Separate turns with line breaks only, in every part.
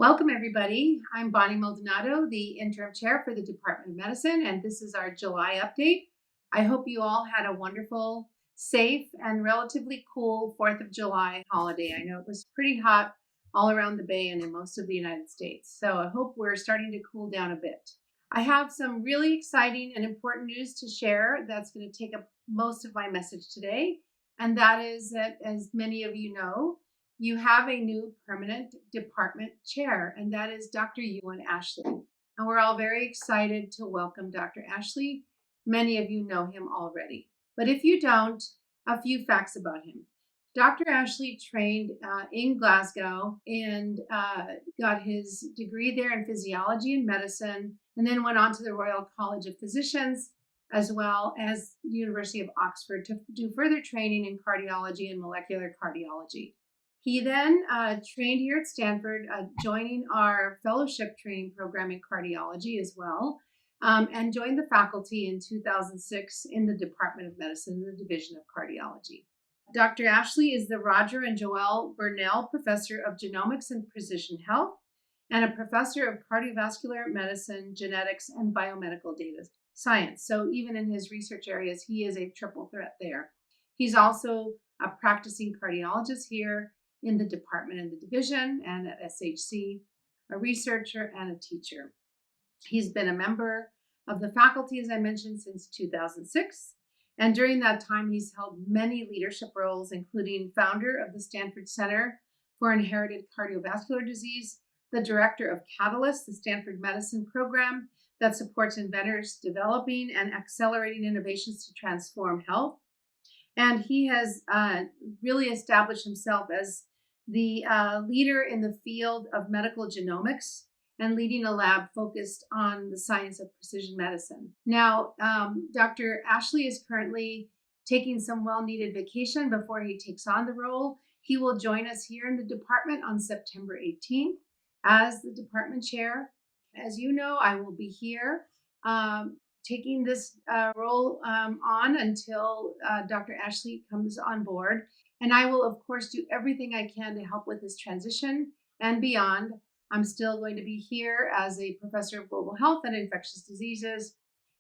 Welcome, everybody. I'm Bonnie Maldonado, the interim chair for the Department of Medicine, and this is our July update. I hope you all had a wonderful, safe, and relatively cool 4th of July holiday. I know it was pretty hot all around the Bay and in most of the United States, so I hope we're starting to cool down a bit. I have some really exciting and important news to share that's going to take up most of my message today, and that is that, as many of you know, you have a new permanent department chair, and that is Dr. Euan Ashley. And we're all very excited to welcome Dr. Ashley. Many of you know him already, but if you don't, a few facts about him. Dr. Ashley trained in Glasgow and got his degree there in physiology and medicine, and then went on to the Royal College of Physicians, as well as the University of Oxford, to do further training in cardiology and molecular cardiology. He then trained here at Stanford, joining our fellowship training program in cardiology as well, and joined the faculty in 2006 in the Department of Medicine, the Division of Cardiology. Dr. Ashley is the Roger and Joelle Burnell Professor of Genomics and Precision Health and a Professor of Cardiovascular Medicine, Genetics, and Biomedical Data Science. So even in his research areas, he is a triple threat there. He's also a practicing cardiologist here in the department and the division and at SHC, a researcher and a teacher. He's been a member of the faculty, as I mentioned, since 2006. And during that time, he's held many leadership roles, including founder of the Stanford Center for Inherited Cardiovascular Disease, the director of Catalyst, the Stanford Medicine program that supports inventors developing and accelerating innovations to transform health. And he has really established himself as the leader in the field of medical genomics and leading a lab focused on the science of precision medicine. Now, Dr. Ashley is currently taking some well-needed vacation before he takes on the role. He will join us here in the department on September 18th as the department chair. As you know, I will be here taking this role on until Dr. Ashley comes on board. And I will, of course, do everything I can to help with this transition and beyond. I'm still going to be here as a professor of global health and infectious diseases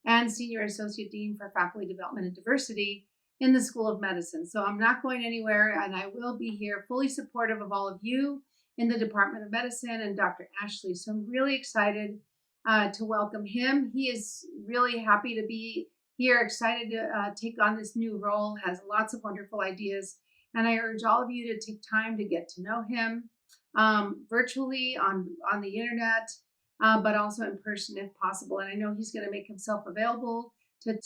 and senior associate dean for faculty development and diversity in the School of Medicine. So I'm not going anywhere, and I will be here fully supportive of all of you in the Department of Medicine and Dr. Ashley. So I'm really excited to welcome him. He is really happy to be here, excited to take on this new role, has lots of wonderful ideas. And I urge all of you to take time to get to know him virtually on the internet, but also in person if possible. And I know he's going to make himself available to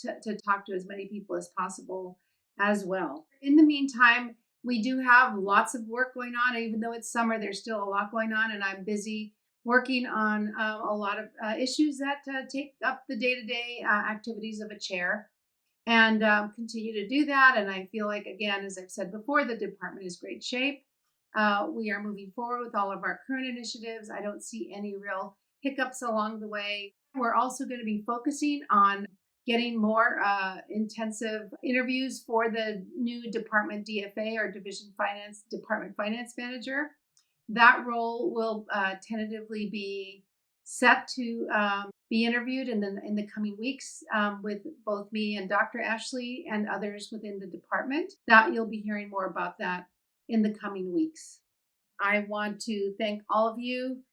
talk to as many people as possible as well. In the meantime, we do have lots of work going on. Even though it's summer, there's still a lot going on, and I'm busy working on a lot of issues that take up the day-to-day activities of a chair. And continue to do that. And I feel like, again, as I've said before, the department is great shape. We are moving forward with all of our current initiatives. I don't see any real hiccups along the way. We're also going to be focusing on getting more intensive interviews for the new department DFA, or Department Finance Manager. That role will tentatively be set to be interviewed in the coming weeks with both me and Dr. Ashley and others within the department. That you'll be hearing more about that in the coming weeks. I want to thank all of you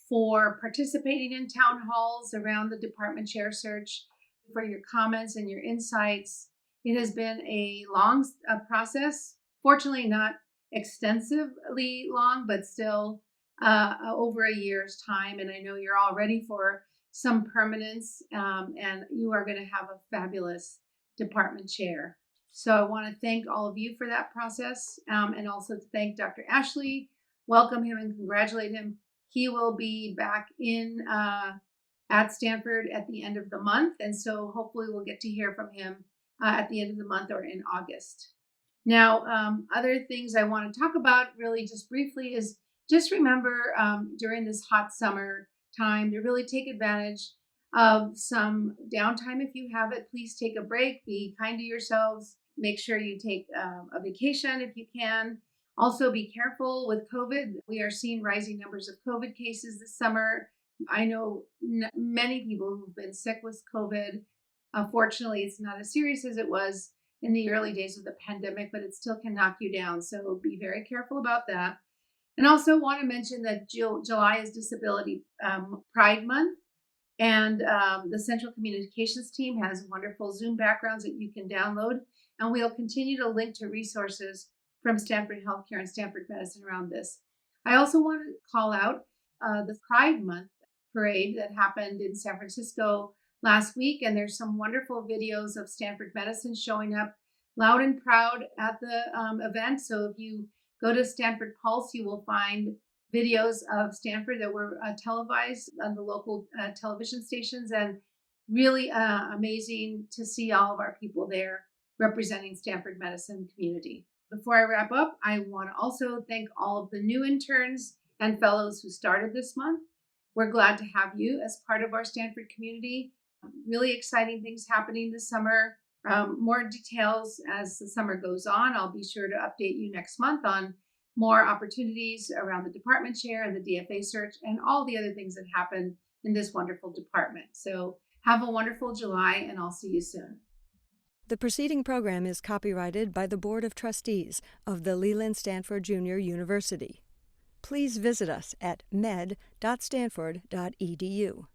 for participating in town halls around the department chair search, for your comments and your insights. It has been a long process, fortunately not extensively long, but still over a year's time. And I know you're all ready for some permanence, and you are going to have a fabulous department chair. So I want to thank all of you for that process, and also to thank Dr. Ashley, welcome him and congratulate him. He will be back in at Stanford at the end of the month. And so hopefully we'll get to hear from him at the end of the month or in August. Now, other things I want to talk about really just briefly is just remember during this hot summer time to really take advantage of some downtime. If you have it, please take a break, be kind to yourselves, make sure you take a vacation if you can. Also, be careful with COVID. We are seeing rising numbers of COVID cases this summer. I know many people who've been sick with COVID. Fortunately, it's not as serious as it was in the early days of the pandemic, but it still can knock you down. So be very careful about that. And also want to mention that July is Disability Pride Month. And the Central Communications team has wonderful Zoom backgrounds that you can download. And we'll continue to link to resources from Stanford Healthcare and Stanford Medicine around this. I also want to call out the Pride Month parade that happened in San Francisco last week. And there's some wonderful videos of Stanford Medicine showing up loud and proud at the event. So if you go to Stanford Pulse, you will find videos of Stanford that were televised on the local television stations, and really amazing to see all of our people there representing Stanford Medicine community. Before I wrap up, I want to also thank all of the new interns and fellows who started this month. We're glad to have you as part of our Stanford community. Really exciting things happening this summer. More details as the summer goes on. I'll be sure to update you next month on more opportunities around the department chair and the DFA search and all the other things that happen in this wonderful department. So have a wonderful July, and I'll see you soon.
The preceding program is copyrighted by the Board of Trustees of the Leland Stanford Junior University. Please visit us at med.stanford.edu.